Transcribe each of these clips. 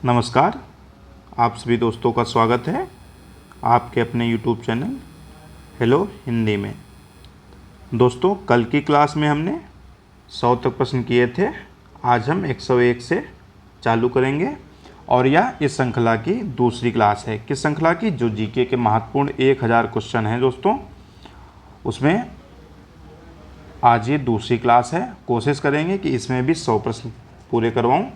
नमस्कार। आप सभी दोस्तों का स्वागत है आपके अपने YouTube चैनल हेलो हिंदी में। दोस्तों, कल की क्लास में हमने 100 तक प्रश्न किए थे। आज हम 101 से चालू करेंगे और यह इस श्रृंखला की दूसरी क्लास है। किस श्रृंखला की? जो जीके के महत्वपूर्ण 1000 क्वेश्चन हैं दोस्तों, उसमें आज ये दूसरी क्लास है। कोशिश करेंगे कि इसमें भी 100 प्रश्न पूरे करवाऊँ।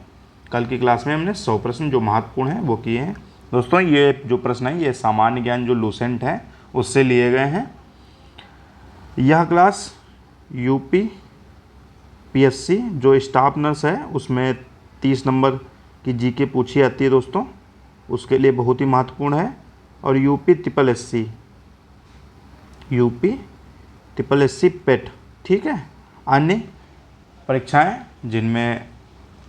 कल की क्लास में हमने 100 प्रश्न जो महत्वपूर्ण हैं वो किए हैं। दोस्तों, ये जो प्रश्न है ये सामान्य ज्ञान जो लूसेंट है उससे लिए गए हैं। यह क्लास यूपी पीएससी जो स्टाफ नर्स है उसमें 30 नंबर की जीके पूछी जाती है दोस्तों, उसके लिए बहुत ही महत्वपूर्ण है। और यूपी ट्रिपल एससी पेट, ठीक है, अन्य परीक्षाएं जिनमें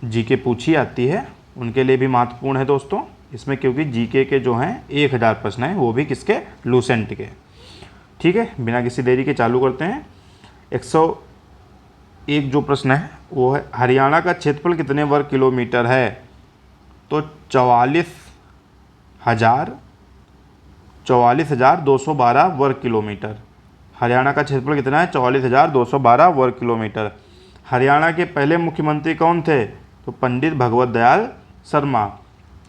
जीके पूछी आती है उनके लिए भी महत्वपूर्ण है दोस्तों इसमें, क्योंकि जीके के जो हैं 1000 प्रश्न हैं वो भी किसके? लूसेंट के। ठीक है, बिना किसी देरी के चालू करते हैं। 101 जो प्रश्न है वो है, हरियाणा का क्षेत्रफल कितने वर्ग किलोमीटर है? तो 44,212 वर्ग किलोमीटर। हरियाणा का क्षेत्रफल कितना है? 44,212 वर्ग किलोमीटर। हरियाणा के पहले मुख्यमंत्री कौन थे? तो पंडित भगवत दयाल शर्मा।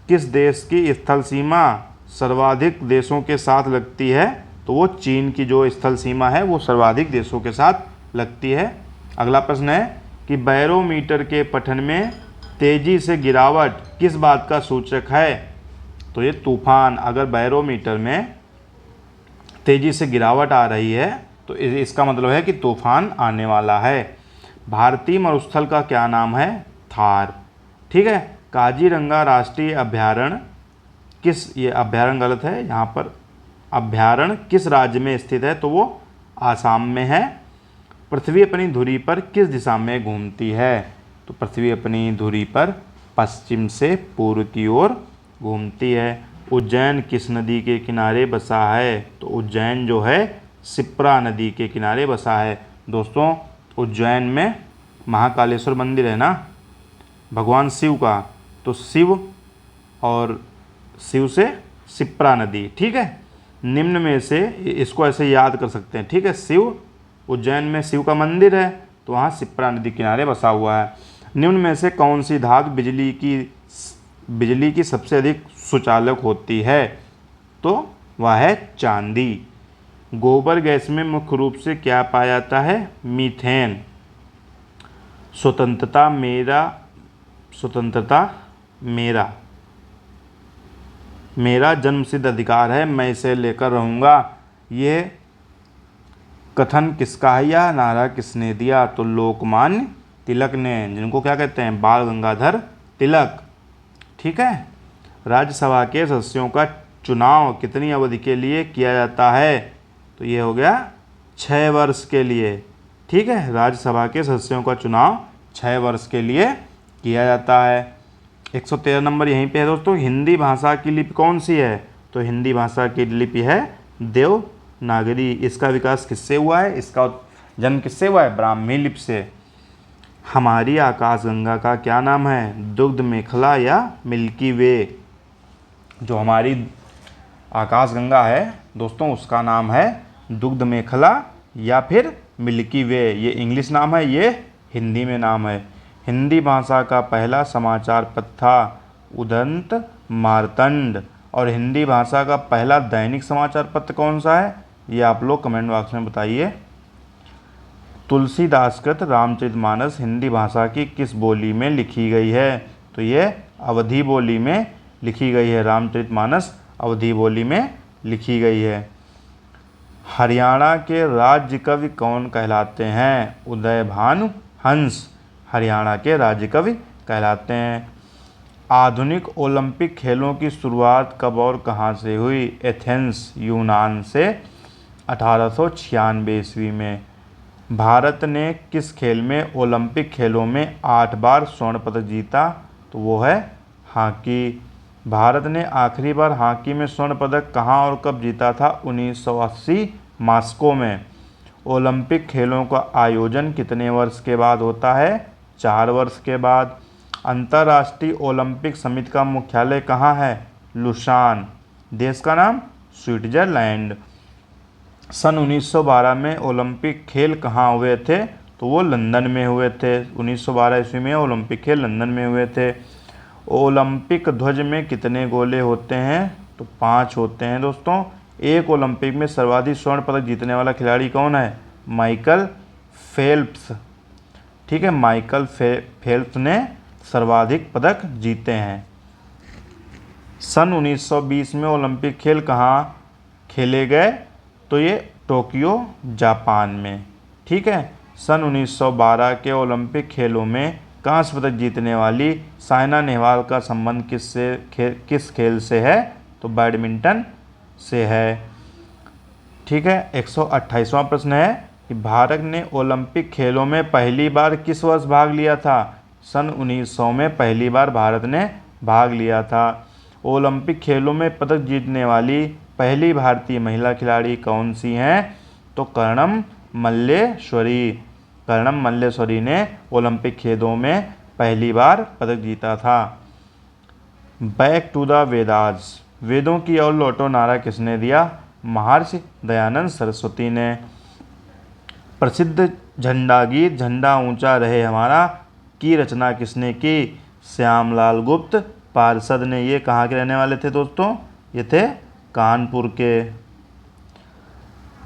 किस देश की स्थल सीमा सर्वाधिक देशों के साथ लगती है? तो वो चीन की जो स्थल सीमा है वो सर्वाधिक देशों के साथ लगती है। अगला प्रश्न है कि बैरोमीटर के पठन में तेजी से गिरावट किस बात का सूचक है? तो ये तूफान। अगर बैरोमीटर में तेजी से गिरावट आ रही है तो इसका मतलब है कि तूफान आने वाला है। भारतीय मरुस्थल का क्या नाम है? थार। ठीक है। काजीरंगा राष्ट्रीय अभयारण्य ये अभयारण्य गलत है, यहाँ पर अभयारण्य किस राज्य में स्थित है? तो वो आसाम में है। पृथ्वी अपनी धुरी पर किस दिशा में घूमती है? तो पृथ्वी अपनी धुरी पर पश्चिम से पूर्व की ओर घूमती है। उज्जैन किस नदी के किनारे बसा है? तो उज्जैन जो है शिप्रा नदी के किनारे बसा है। दोस्तों, उज्जैन में महाकालेश्वर मंदिर है ना, भगवान शिव का, तो शिव और शिव से शिप्रा नदी। ठीक है, निम्न में से इसको ऐसे याद कर सकते हैं। ठीक है, शिव, उज्जैन में शिव का मंदिर है तो वहाँ शिप्रा नदी किनारे बसा हुआ है। निम्न में से कौन सी धातु बिजली की सबसे अधिक सुचालक होती है? तो वह है चांदी। गोबर गैस में मुख्य रूप से क्या पाया जाता है? मीथेन। स्वतंत्रता मेरा जन्मसिद्ध अधिकार है, मैं इसे लेकर रहूँगा। ये कथन किसका है? यह नारा किसने दिया? तो लोकमान्य तिलक ने, जिनको क्या कहते हैं? बाल गंगाधर तिलक। ठीक है। राज्यसभा के सदस्यों का चुनाव कितनी अवधि के लिए किया जाता है? तो ये हो गया 6 वर्ष के लिए। ठीक है, राज्यसभा के सदस्यों का चुनाव 6 वर्ष के लिए किया जाता है। 113 नंबर यहीं पे है दोस्तों। हिंदी भाषा की लिपि कौन सी है? तो हिंदी भाषा की लिपि है देवनागरी। इसका विकास किससे हुआ है? इसका जन्म किससे हुआ है? ब्राह्मी लिपि से। हमारी आकाशगंगा का क्या नाम है? दुग्ध मेखला या मिल्की वे। जो हमारी आकाशगंगा है दोस्तों उसका नाम है दुग्ध मेखला या फिर मिल्की वे। ये इंग्लिश नाम है, ये हिंदी में नाम है। हिंदी भाषा का पहला समाचार पत्र था उदंत मार्तंड। और हिंदी भाषा का पहला दैनिक समाचार पत्र कौन सा है? ये आप लोग कमेंट बॉक्स में बताइए। तुलसीदास कृत रामचरितमानस हिंदी भाषा की किस बोली में लिखी गई है? तो ये अवधी बोली में लिखी गई है। रामचरितमानस अवधी बोली में लिखी गई है। हरियाणा के राज्य कवि कौन कहलाते हैं? उदय भानु हंस हरियाणा के राज्य कवि कहलाते हैं। आधुनिक ओलंपिक खेलों की शुरुआत कब और कहाँ से हुई? एथेंस यूनान से 1896 ईस्वी में। भारत ने किस खेल में ओलंपिक खेलों में 8 बार स्वर्ण पदक जीता? तो वो है हॉकी। भारत ने आखिरी बार हॉकी में स्वर्ण पदक कहाँ और कब जीता था? 1980 मॉस्को में। ओलंपिक खेलों का आयोजन कितने वर्ष के बाद होता है? 4 वर्ष के बाद। अंतर्राष्ट्रीय ओलंपिक समिति का मुख्यालय कहाँ है? लुसान। देश का नाम? स्विट्जरलैंड। सन 1912 में ओलंपिक खेल कहाँ हुए थे? तो वो लंदन में हुए थे। 1912 ईस्वी में ओलंपिक खेल लंदन में हुए थे। ओलंपिक ध्वज में कितने गोले होते हैं? तो 5 होते हैं दोस्तों। एक ओलंपिक में सर्वाधिक स्वर्ण पदक जीतने वाला खिलाड़ी कौन है? Michael Phelps. ठीक है, माइकल फेल्प्स ने सर्वाधिक पदक जीते हैं। सन 1920 में ओलंपिक खेल कहाँ खेले गए? तो ये टोक्यो जापान में। ठीक है, सन 1912 के ओलंपिक खेलों में कांस्य पदक जीतने वाली साइना नेहवाल का संबंध किस खेल से है? तो बैडमिंटन से है। ठीक है, 128वां प्रश्न है कि भारत ने ओलंपिक खेलों में पहली बार किस वर्ष भाग लिया था? सन 1900 में पहली बार भारत ने भाग लिया था। ओलंपिक खेलों में पदक जीतने वाली पहली भारतीय महिला खिलाड़ी कौन सी हैं? तो कर्णम मल्लेश्वरी। कर्णम मल्लेश्वरी ने ओलंपिक खेलों में पहली बार पदक जीता था। Back to the Vedas. वेदों की ओर लौटो नारा किसने दिया? महर्षि दयानंद सरस्वती ने। प्रसिद्ध झंडा गीत झंडा ऊंचा रहे हमारा की रचना किसने की? श्यामलाल गुप्त पार्षद ने। ये कहाँ के रहने वाले थे दोस्तों? ये थे कानपुर के।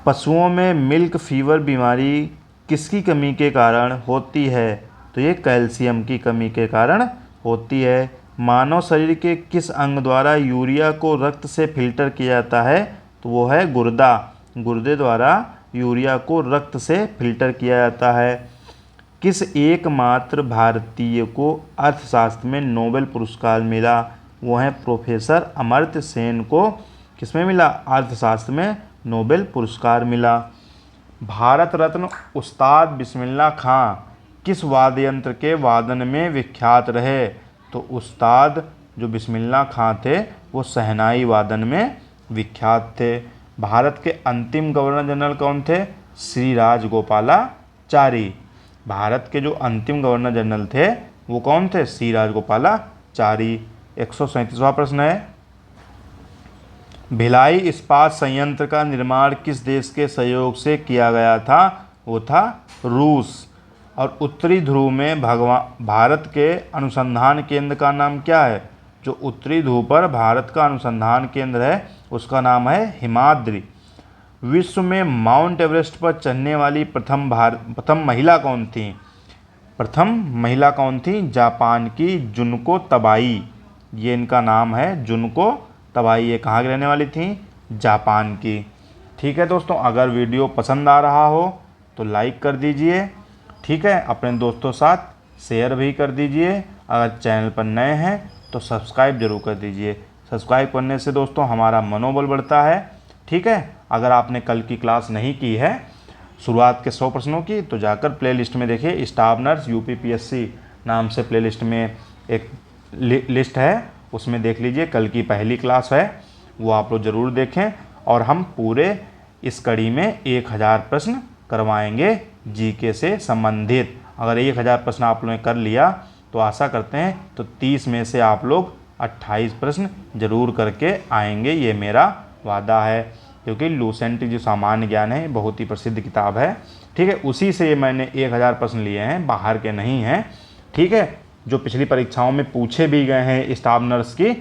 पशुओं में मिल्क फीवर बीमारी किसकी कमी के कारण होती है? तो ये कैल्शियम की कमी के कारण होती है। मानव शरीर के किस अंग द्वारा यूरिया को रक्त से फिल्टर किया जाता है? तो वो है गुर्दा। गुर्दे द्वारा यूरिया को रक्त से फिल्टर किया जाता है। किस एकमात्र भारतीय को अर्थशास्त्र में नोबेल पुरस्कार मिला? वो है प्रोफेसर अमर्त्य सेन को किसमें मिला? अर्थशास्त्र में नोबेल पुरस्कार मिला। भारत रत्न उस्ताद बिस्मिल्लाह खां किस वाद्य यंत्र के वादन में विख्यात रहे? तो उस्ताद जो बिस्मिल्लाह खां थे वो शहनाई वादन में विख्यात थे। भारत के अंतिम गवर्नर जनरल कौन थे? श्री राजगोपालाचारी। भारत के जो अंतिम गवर्नर जनरल थे वो कौन थे? श्री राजगोपालाचारी। 137वां प्रश्न है, भिलाई इस्पात संयंत्र का निर्माण किस देश के सहयोग से किया गया था? वो था रूस। और उत्तरी ध्रुव में भारत के अनुसंधान केंद्र का नाम क्या है? जो उत्तरी ध्रुव पर भारत का अनुसंधान केंद्र है उसका नाम है हिमाद्री। विश्व में माउंट एवरेस्ट पर चढ़ने वाली प्रथम महिला कौन थी? प्रथम महिला कौन थी? जापान की जुनको तबाई। ये इनका नाम है, जुनको तबाई। ये कहाँ की रहने वाली थी? जापान की। ठीक है दोस्तों, अगर वीडियो पसंद आ रहा हो तो लाइक कर दीजिए। ठीक है, अपने दोस्तों साथ शेयर भी कर दीजिए। अगर चैनल पर नए हैं तो सब्सक्राइब जरूर कर दीजिए। सब्सक्राइब करने से दोस्तों हमारा मनोबल बढ़ता है। ठीक है, अगर आपने कल की क्लास नहीं की है शुरुआत के 100 प्रश्नों की तो जाकर प्लेलिस्ट में देखिए। स्टाफ नर्स यूपीपीएससी नाम से प्लेलिस्ट में एक लिस्ट है, उसमें देख लीजिए। कल की पहली क्लास है, वो आप लोग ज़रूर देखें। और हम पूरे इस कड़ी में 1000 प्रश्न करवाएंगे जीके से संबंधित। अगर 1000 प्रश्न आप लोगों ने कर लिया तो आशा करते हैं तो 30 में से आप लोग 28 प्रश्न जरूर करके आएंगे, ये मेरा वादा है। क्योंकि लूसेंट जो सामान्य ज्ञान है बहुत ही प्रसिद्ध किताब है। ठीक है, उसी से मैंने 1000 प्रश्न लिए हैं, बाहर के नहीं हैं। ठीक है, जो पिछली परीक्षाओं में पूछे भी गए हैं स्टाफ नर्स की।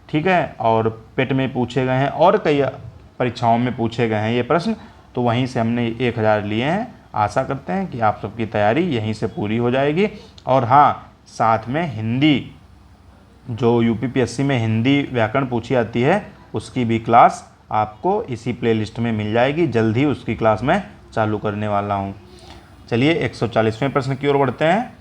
ठीक है, और पेट में पूछे गए हैं और कई परीक्षाओं में पूछे गए हैं ये प्रश्न, तो वहीं से हमने 1000 लिए हैं। आशा करते हैं कि आप सबकी तैयारी यहीं से पूरी हो जाएगी। और हाँ, साथ में हिंदी, जो यूपीपीएससी में हिंदी व्याकरण पूछी जाती है उसकी भी क्लास आपको इसी प्लेलिस्ट में मिल जाएगी। जल्द ही उसकी क्लास मैं चालू करने वाला हूँ। चलिए 140वें प्रश्न की ओर बढ़ते हैं।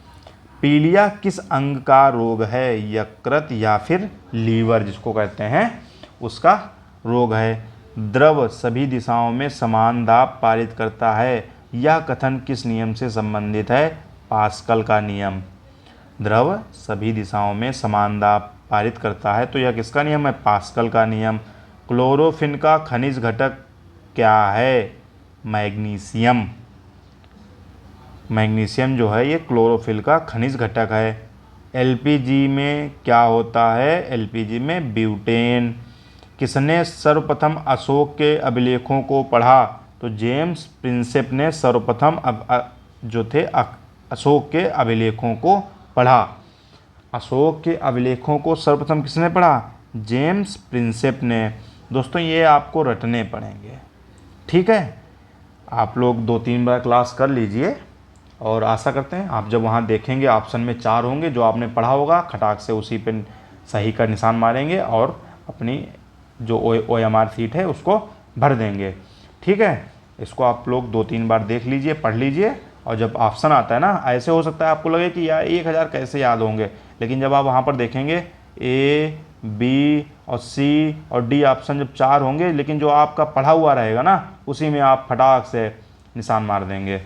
पीलिया किस अंग का रोग है? यकृत या फिर लीवर जिसको कहते हैं उसका रोग है। द्रव सभी दिशाओं में समान दाब पारित करता है, यह कथन किस नियम से संबंधित है? पास्कल का नियम। द्रव सभी दिशाओं में समान दाब पारित करता है तो यह किसका नियम है? पास्कल का नियम। क्लोरोफिन का खनिज घटक क्या है? मैग्नीशियम। मैग्नीशियम जो है ये क्लोरोफिल का खनिज घटक है। एलपीजी में क्या होता है? एलपीजी में ब्यूटेन। किसने सर्वप्रथम अशोक के अभिलेखों को पढ़ा? तो जेम्स प्रिंसेप ने सर्वप्रथम जो थे अशोक के अभिलेखों को पढ़ा। अशोक के अभिलेखों को सर्वप्रथम किसने पढ़ा? जेम्स प्रिंसेप ने। दोस्तों ये आपको रटने पड़ेंगे, ठीक है। आप लोग 2-3 बार क्लास कर लीजिए और आशा करते हैं आप जब वहाँ देखेंगे ऑप्शन में 4 होंगे जो आपने पढ़ा होगा, खटाक से उसी पे सही का निशान मारेंगे और अपनी जो OMR सीट है उसको भर देंगे, ठीक है। इसको आप लोग 2-3 बार देख लीजिए, पढ़ लीजिए और जब ऑप्शन आता है ना, ऐसे हो सकता है आपको लगे कि यार 1000 कैसे याद होंगे, लेकिन जब आप वहाँ पर देखेंगे A, B और C और D ऑप्शन जब 4 होंगे, लेकिन जो आपका पढ़ा हुआ रहेगा ना उसी में आप फटाक से निशान मार देंगे।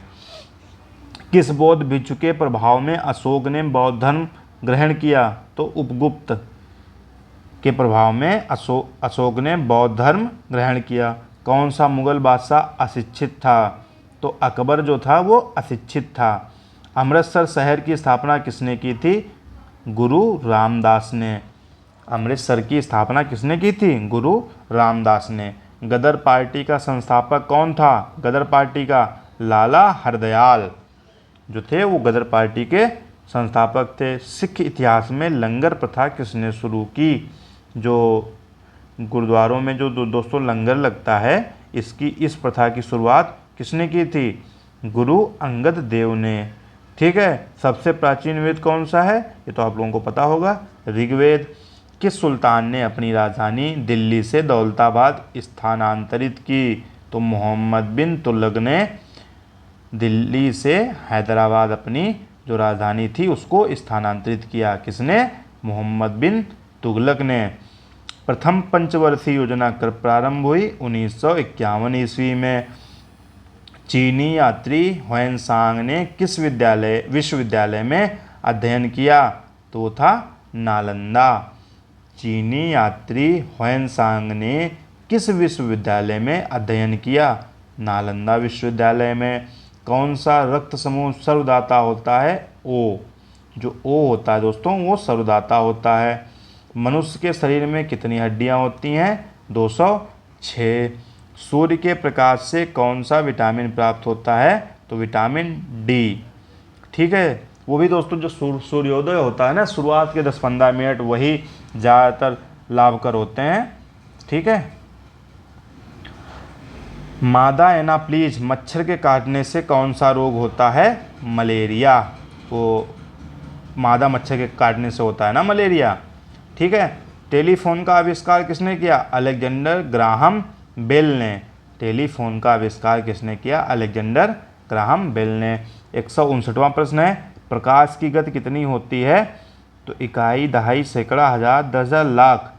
किस बौद्ध भिक्षु के प्रभाव में अशोक ने बौद्ध धर्म ग्रहण किया? तो उपगुप्त के प्रभाव में अशोक ने बौद्ध धर्म ग्रहण किया। कौन सा मुगल बादशाह अशिक्षित था? तो अकबर जो था वो अशिक्षित था। अमृतसर शहर की स्थापना किसने की थी? गुरु रामदास ने। अमृतसर की स्थापना किसने की थी? गुरु रामदास ने। गदर पार्टी का संस्थापक कौन था? गदर पार्टी का लाला हरदयाल जो थे वो गदर पार्टी के संस्थापक थे। सिख इतिहास में लंगर प्रथा किसने शुरू की? जो गुरुद्वारों में जो दोस्तों लंगर लगता है, इस प्रथा की शुरुआत किसने की थी? गुरु अंगद देव ने, ठीक है। सबसे प्राचीन वेद कौन सा है? ये तो आप लोगों को पता होगा, ऋग्वेद। किस सुल्तान ने अपनी राजधानी दिल्ली से दौलताबाद स्थानांतरित की? तो मोहम्मद बिन तुगलक ने दिल्ली से हैदराबाद अपनी जो राजधानी थी उसको स्थानांतरित किया। किसने? मोहम्मद बिन तुगलक ने। प्रथम पंचवर्षीय योजना कब प्रारंभ हुई? 1951 ईस्वी में। चीनी यात्री ह्वेनसांग ने किस विश्वविद्यालय में अध्ययन किया? तो था नालंदा। चीनी यात्री ह्वेनसांग ने किस विश्वविद्यालय में अध्ययन किया? नालंदा विश्वविद्यालय में। कौन सा रक्त समूह सर्वदाता होता है? ओ। जो O होता है दोस्तों वो सर्वदाता होता है। मनुष्य के शरीर में कितनी हड्डियां होती हैं? 206। सूर्य के प्रकाश से कौन सा विटामिन प्राप्त होता है? तो विटामिन डी, ठीक है। वो भी दोस्तों जो सूर्योदय होता है ना, शुरुआत के 10-15 मिनट वही ज़्यादातर लाभकर होते हैं, ठीक है। मादा एनाप्लीज मच्छर के काटने से कौन सा रोग होता है? मलेरिया। वो मादा मच्छर के काटने से होता है ना मलेरिया, ठीक है। टेलीफोन का आविष्कार किसने किया? अलेक्जेंडर ग्राहम बेल ने। टेलीफोन का आविष्कार किसने किया? अलेक्जेंडर ग्राहम बेल ने। 159वां प्रश्न है, प्रकाश की गति कितनी होती है? तो इकाई, दहाई, सैकड़ा, हजार, 10,000, लाख।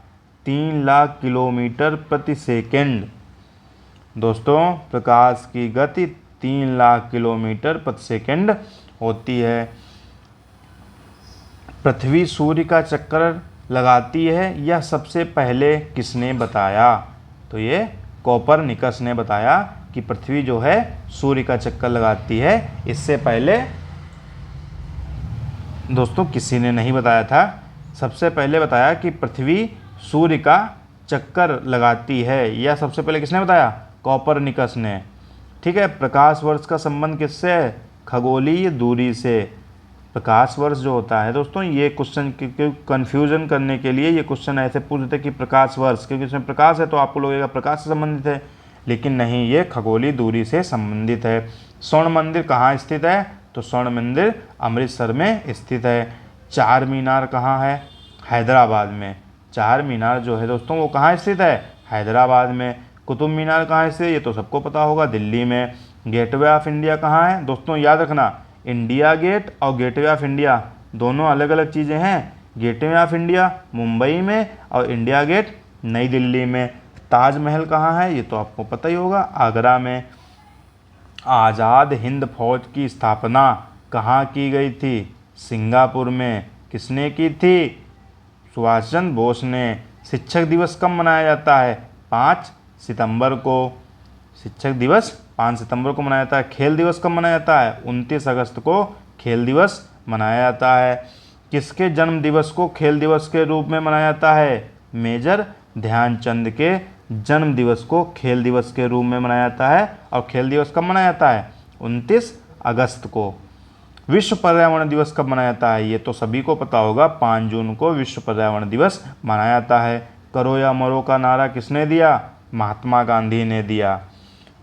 3 लाख किलोमीटर प्रति सेकेंड। दोस्तों प्रकाश की गति 3 लाख किलोमीटर प्रति सेकेंड होती है। पृथ्वी सूर्य का चक्कर लगाती है यह सबसे पहले किसने बताया? तो ये कोपरनिकस ने बताया कि पृथ्वी जो है सूर्य का चक्कर लगाती है। इससे पहले दोस्तों किसी ने नहीं बताया था। सबसे पहले बताया कि पृथ्वी सूर्य का चक्कर लगाती है, यह सबसे पहले किसने बताया? कोपरनिकस ने, ठीक है। प्रकाश वर्ष का संबंध किससे है? खगोलीय दूरी से। प्रकाश वर्ष जो होता है दोस्तों, ये क्वेश्चन कन्फ्यूजन करने के लिए ये क्वेश्चन ऐसे पूछते कि प्रकाश वर्ष, क्योंकि इसमें प्रकाश है तो आपको लगेगा प्रकाश से संबंधित है, लेकिन नहीं, ये खगोलीय दूरी से संबंधित है। स्वर्ण मंदिर कहाँ स्थित है? तो स्वर्ण मंदिर अमृतसर में स्थित है। चार मीनार कहाँ है? हैदराबाद में। चार मीनार जो है दोस्तों वो कहाँ स्थित है? हैदराबाद में। कुतुब मीनार कहाँ स्थित है? ये तो सबको पता होगा, दिल्ली में। गेटवे ऑफ इंडिया कहाँ है? दोस्तों याद रखना, इंडिया गेट और गेटवे ऑफ इंडिया दोनों अलग अलग चीज़ें हैं। गेटवे ऑफ इंडिया मुंबई में और इंडिया गेट नई दिल्ली में। ताजमहल कहाँ है? ये तो आपको पता ही होगा, आगरा में। आज़ाद हिंद फौज की स्थापना कहाँ की गई थी? सिंगापुर में। किसने की थी? सुभाष चंद्र बोस ने। शिक्षक दिवस कब मनाया जाता है? 5 सितंबर को। शिक्षक दिवस 5 सितंबर को मनाया जाता है। खेल दिवस कब मनाया जाता है? 29 अगस्त को खेल दिवस मनाया जाता है। किसके जन्म दिवस को खेल दिवस के रूप में मनाया जाता है? मेजर ध्यानचंद के जन्म दिवस को खेल दिवस के रूप में मनाया जाता है। और खेल दिवस कब मनाया जाता है? 29 अगस्त को। विश्व पर्यावरण दिवस कब मनाया जाता है? ये तो सभी को पता होगा, 5 जून को विश्व पर्यावरण दिवस मनाया जाता है। करो या मरो का नारा किसने दिया? महात्मा गांधी ने दिया।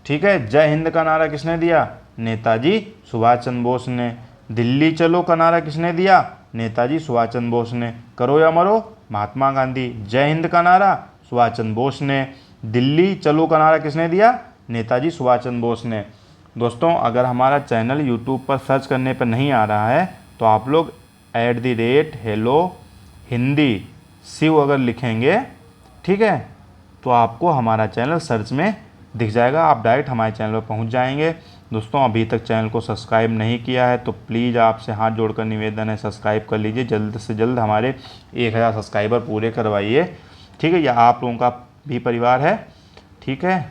ठीक है। जय हिंद का नारा किसने दिया? नेताजी सुभाष चंद्र बोस ने। दिल्ली चलो का नारा किसने दिया? नेताजी सुभाष चंद्र बोस ने। करो या मरो महात्मा गांधी। जय हिंद का नारा सुभाष चंद्र बोस ने। दिल्ली चलो का नारा किसने दिया? नेताजी सुभाष चंद्र बोस ने। दोस्तों, अगर हमारा चैनल यूट्यूब पर सर्च करने पर नहीं आ रहा है तो आप लोग @hello हिंदी शिव अगर लिखेंगे, ठीक है, तो आपको हमारा चैनल सर्च में दिख जाएगा। आप डायरेक्ट हमारे चैनल पर पहुंच जाएंगे। दोस्तों, अभी तक चैनल को सब्सक्राइब नहीं किया है तो प्लीज़ आपसे हाथ जोड़कर निवेदन है, सब्सक्राइब कर लीजिए। जल्द से जल्द हमारे 1000 सब्सक्राइबर पूरे करवाइए। ठीक है। यह आप लोगों का भी परिवार है। ठीक है।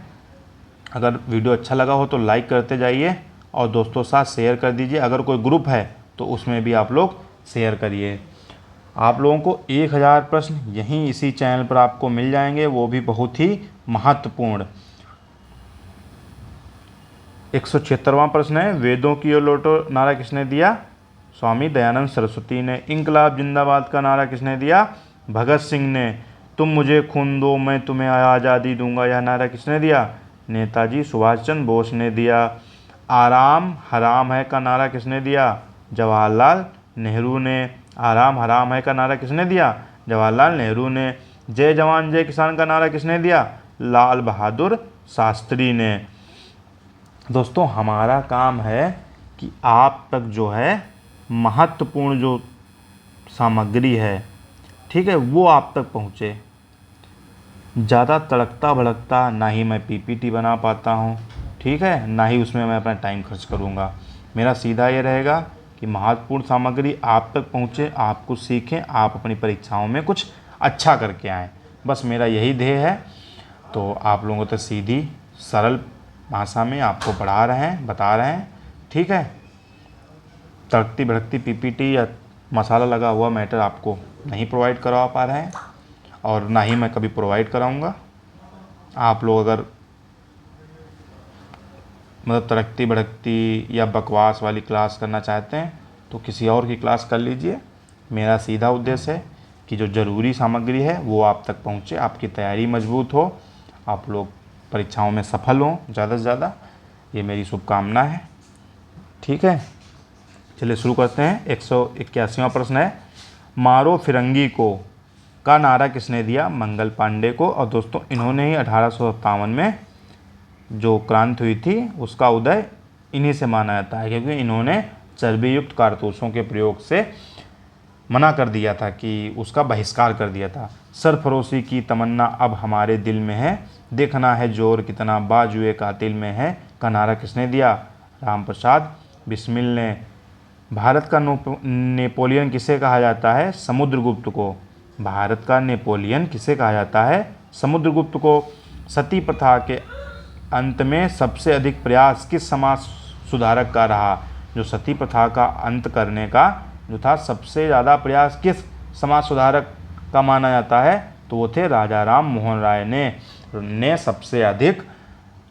अगर वीडियो अच्छा लगा हो तो लाइक करते जाइए और दोस्तों के साथ शेयर कर दीजिए। अगर कोई ग्रुप है तो उसमें भी आप लोग शेयर करिए। आप लोगों को 1000 प्रश्न यहीं इसी चैनल पर आपको मिल जाएंगे, वो भी बहुत ही महत्वपूर्ण। 176वां प्रश्न है, वेदों की ओर लौटो नारा किसने दिया? स्वामी दयानंद सरस्वती ने। इंकलाब जिंदाबाद का नारा किसने दिया? भगत सिंह ने। तुम मुझे खून दो मैं तुम्हें आज़ादी दूंगा, यह नारा किसने दिया? नेताजी सुभाष चंद्र बोस ने दिया। आराम हराम है का नारा किसने दिया? जवाहरलाल नेहरू ने। आराम हराम है का नारा किसने दिया? जवाहरलाल नेहरू ने। जय जवान जय किसान का नारा किसने दिया? लाल बहादुर शास्त्री ने। दोस्तों, हमारा काम है कि आप तक जो है महत्वपूर्ण जो सामग्री है, ठीक है, वो आप तक पहुँचे। ज़्यादा तड़कता भड़कता ना ही मैं पीपीटी बना पाता हूँ, ठीक है, ना ही उसमें मैं अपना टाइम खर्च करूँगा। मेरा सीधा ये रहेगा कि महत्वपूर्ण सामग्री आप तक पहुँचे, आप कुछ सीखें, आप अपनी परीक्षाओं में कुछ अच्छा करके आएँ। बस मेरा यही ध्येय है। तो आप लोगों को तो सीधी सरल भाषा में आपको पढ़ा रहे हैं, बता रहे हैं। ठीक है। तड़कती भड़कती पीपीटी या मसाला लगा हुआ मैटर आपको नहीं प्रोवाइड करवा पा रहे हैं और ना ही मैं कभी प्रोवाइड कराऊंगा। आप लोग अगर मतलब तड़कती भड़कती या बकवास वाली क्लास करना चाहते हैं तो किसी और की क्लास कर लीजिए। मेरा सीधा उद्देश्य है कि जो ज़रूरी सामग्री है वो आप तक पहुँचे, आपकी तैयारी मजबूत हो, आप लोग परीक्षाओं में सफल हों ज़्यादा से ज़्यादा। ये मेरी शुभकामना है। ठीक है। चलिए शुरू करते हैं। 181वां प्रश्न है, मारो फिरंगी को का नारा किसने दिया? मंगल पांडे को। और दोस्तों, इन्होंने ही 1857 में जो क्रांति हुई थी उसका उदय इन्हीं से माना जाता है, क्योंकि इन्होंने चर्बी युक्त कारतूसों के प्रयोग से मना कर दिया था, कि उसका बहिष्कार कर दिया था। सरफरोशी की तमन्ना अब हमारे दिल में है, देखना है जोर कितना बाजुए कातिल में है का नारा किसने दिया? राम प्रसाद बिस्मिल ने। भारत का नेपोलियन किसे कहा जाता है? समुद्रगुप्त को। भारत का नेपोलियन किसे कहा जाता है? समुद्रगुप्त को। सती प्रथा के अंत में सबसे अधिक प्रयास किस समाज सुधारक का रहा? जो सती प्रथा का अंत करने का जो था, सबसे ज़्यादा प्रयास किस समाज सुधारक का माना जाता है? तो वो थे राजा राम मोहन राय ने सबसे अधिक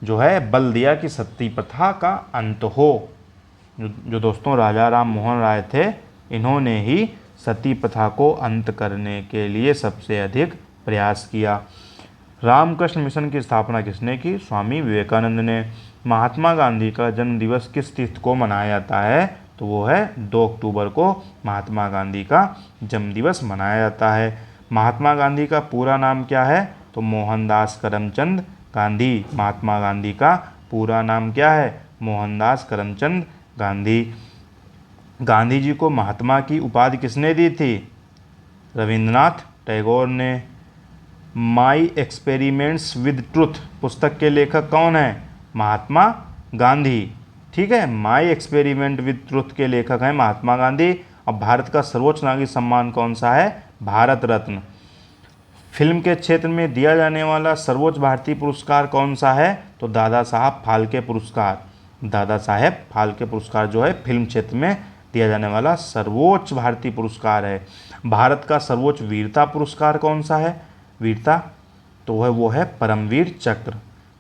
जो है बल दिया कि सती प्रथा का अंत हो। जो दोस्तों राजा राम मोहन राय थे, इन्होंने ही सती प्रथा को अंत करने के लिए सबसे अधिक प्रयास किया। रामकृष्ण मिशन की स्थापना किसने की? स्वामी विवेकानंद ने। महात्मा गांधी का जन्म दिवस किस तिथि को मनाया जाता है? तो वो है 2 अक्टूबर को महात्मा गांधी का जन्म दिवस मनाया जाता है। महात्मा गांधी का पूरा नाम क्या है? तो मोहनदास करमचंद गांधी। महात्मा गांधी का पूरा नाम क्या है? मोहनदास करमचंद गांधी। गांधी जी को महात्मा की उपाधि किसने दी थी? रविंद्रनाथ टैगोर ने। माई एक्सपेरिमेंट्स विद ट्रुथ पुस्तक के लेखक कौन है? महात्मा गांधी। ठीक है। माई एक्सपेरिमेंट विद ट्रुथ के लेखक हैं महात्मा गांधी। और भारत का सर्वोच्च नागरिक सम्मान कौन सा है? भारत रत्न। फिल्म के क्षेत्र में दिया जाने वाला सर्वोच्च भारतीय पुरस्कार कौन सा है? तो दादा साहब फाल्के पुरस्कार। दादा साहेब फाल्के पुरस्कार जो है फिल्म क्षेत्र में दिया जाने वाला सर्वोच्च भारतीय पुरस्कार है। भारत का सर्वोच्च वीरता पुरस्कार कौन सा है? वीरता तो वो है परमवीर चक्र।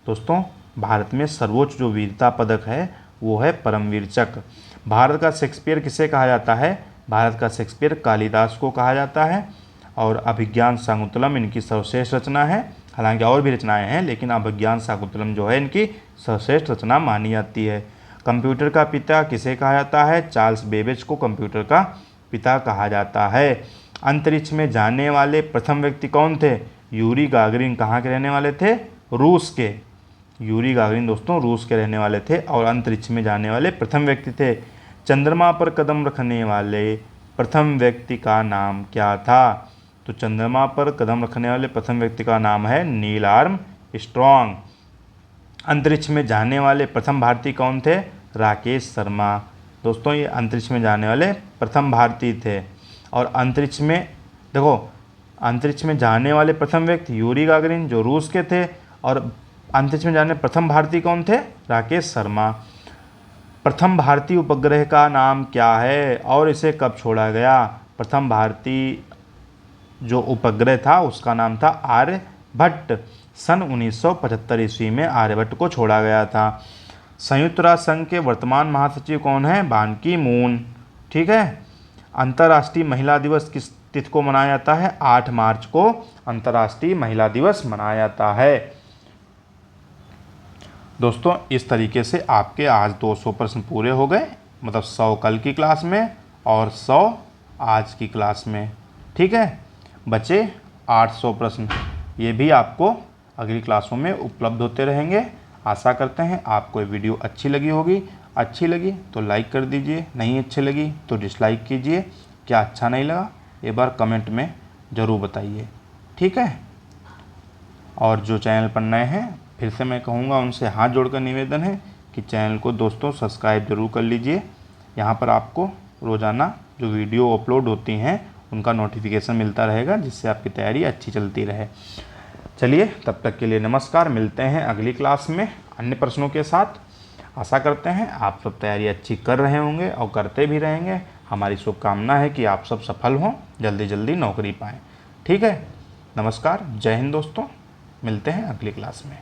दोस्तों भारत में सर्वोच्च जो वीरता पदक है वो है परमवीर चक्र। भारत का शेक्सपियर किसे कहा जाता है? भारत का शेक्सपियर कालिदास को कहा जाता है। और अभिज्ञान शाकुंतलम इनकी सर्वश्रेष्ठ रचना है। हालांकि और भी रचनाएं हैं, लेकिन अभिज्ञान शाकुंतलम जो है इनकी सर्वश्रेष्ठ रचना मानी जाती है। कंप्यूटर का पिता किसे कहा जाता है? चार्ल्स बेबेज को कंप्यूटर का पिता कहा जाता है। अंतरिक्ष में जाने वाले प्रथम व्यक्ति कौन थे? Yuri Gagarin. कहाँ के रहने वाले थे? रूस के। यूरी गागरिन दोस्तों रूस के रहने वाले थे और अंतरिक्ष में जाने वाले प्रथम व्यक्ति थे। चंद्रमा पर कदम रखने वाले प्रथम व्यक्ति का नाम क्या था? तो चंद्रमा पर कदम रखने वाले प्रथम व्यक्ति का नाम है नील आर्मस्ट्रॉन्ग। अंतरिक्ष में जाने वाले प्रथम भारतीय कौन थे? राकेश शर्मा। दोस्तों ये अंतरिक्ष में जाने वाले प्रथम भारतीय थे। और अंतरिक्ष में देखो, अंतरिक्ष में जाने वाले प्रथम व्यक्ति यूरी गागरिन जो रूस के थे, और अंतरिक्ष में जाने प्रथम भारतीय कौन थे? राकेश शर्मा। प्रथम भारतीय उपग्रह का नाम क्या है और इसे कब छोड़ा गया? प्रथम भारतीय जो उपग्रह था उसका नाम था आर्यभट्ट। सन 1975 ईस्वी में आर्यभट्ट को छोड़ा गया था। संयुक्त राष्ट्र संघ के वर्तमान महासचिव कौन है? बान की मून। ठीक है। अंतर्राष्ट्रीय महिला दिवस किस तिथि को मनाया जाता है? 8 मार्च को अंतर्राष्ट्रीय महिला दिवस मनाया जाता है। दोस्तों इस तरीके से आपके आज 200 प्रश्न पूरे हो गए, मतलब 100 कल की क्लास में और 100 आज की क्लास में। ठीक है। बचे 800 प्रश्न, ये भी आपको अगली क्लासों में उपलब्ध होते रहेंगे। आशा करते हैं आपको ये वीडियो अच्छी लगी होगी। अच्छी लगी तो लाइक कर दीजिए, नहीं अच्छी लगी तो डिसलाइक कीजिए। क्या अच्छा नहीं लगा एक बार कमेंट में ज़रूर बताइए। ठीक है। और जो चैनल पर नए हैं फिर से मैं कहूँगा उनसे हाथ जोड़कर निवेदन है कि चैनल को दोस्तों सब्सक्राइब जरूर कर लीजिए। यहाँ पर आपको रोज़ाना जो वीडियो अपलोड होती हैं उनका नोटिफिकेशन मिलता रहेगा, जिससे आपकी तैयारी अच्छी चलती रहे। चलिए तब तक के लिए नमस्कार। मिलते हैं अगली क्लास में अन्य प्रश्नों के साथ। आशा करते हैं आप सब तैयारी अच्छी कर रहे होंगे और करते भी रहेंगे। हमारी शुभकामना है कि आप सब सफल हों, जल्दी जल्दी नौकरी पाएँ। ठीक है। नमस्कार, जय हिंद दोस्तों। मिलते हैं अगली क्लास में।